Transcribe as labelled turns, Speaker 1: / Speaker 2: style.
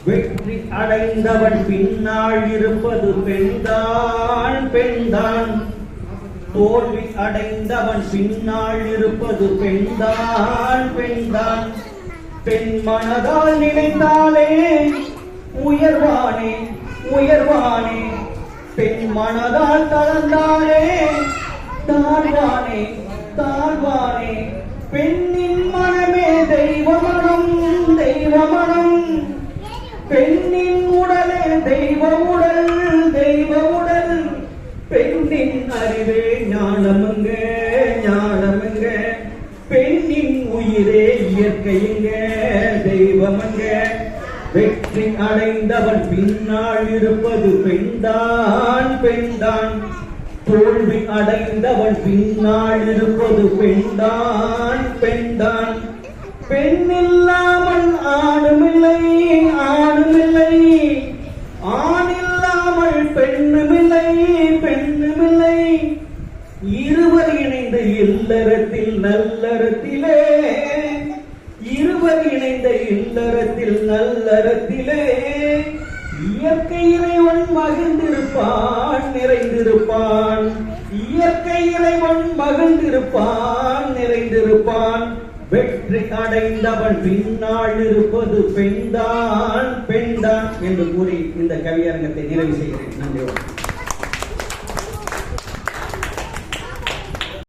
Speaker 1: வெற்றி அடைந்தவன் பின்னால் இருப்பது பெண்தான் பெண்தான். தோல்வி அடைந்தவன் பின்னால் இருப்பது பெண்தான் பெண்தான். பெண் மனதால் நினைத்தாலே உயர்வானே உயர்வானே. பெண் மனதால் கலந்தாலே தாழ்வானே தாழ்வானே. பெண்ணின் மனமே தெய்வமனம் தெய்வமனம். பெண்ணின் உடலே தெய்வ உடல் தெய்வ உடல். பெண்ணின் அறிவே ஞானமுங்க ஞானமுங்க. பெண்ணின் உயிரே இயற்கையுங்க தெய்வமுங்க. வெற்றி அடைந்தவன் பின்னால் இருப்பது பெண்தான் பெண்தான். தோல்வி அடைந்தவன் பின்னால் இருப்பது பெண்தான் பெண்தான். பெண்ணில்லாமல் ஆணுமில்லை ஆணுமில்லை. ஆணில்லாமல் பெண்ணுமில்லை பெண்ணுமில்லை. இருவர் இணைந்த இல்லறத்தில் நல்லறத்திலே. இருவர் இணைந்த இல்லறத்தில் நல்லறத்திலே. இயற்கை இறைவன் மகிழ்ந்திருப்பான் நிறைந்திருப்பான். இயற்கை இறைவன் மகிழ்ந்திருப்பான் நிறைந்திருப்பான். வெற்றி அடைந்தவன் பின்னால் இருப்பது பெண்தான் பெண்தான் என்று கூறி இந்த கவியரங்கத்தை நிறைவு செய்கிறேன். நன்றி.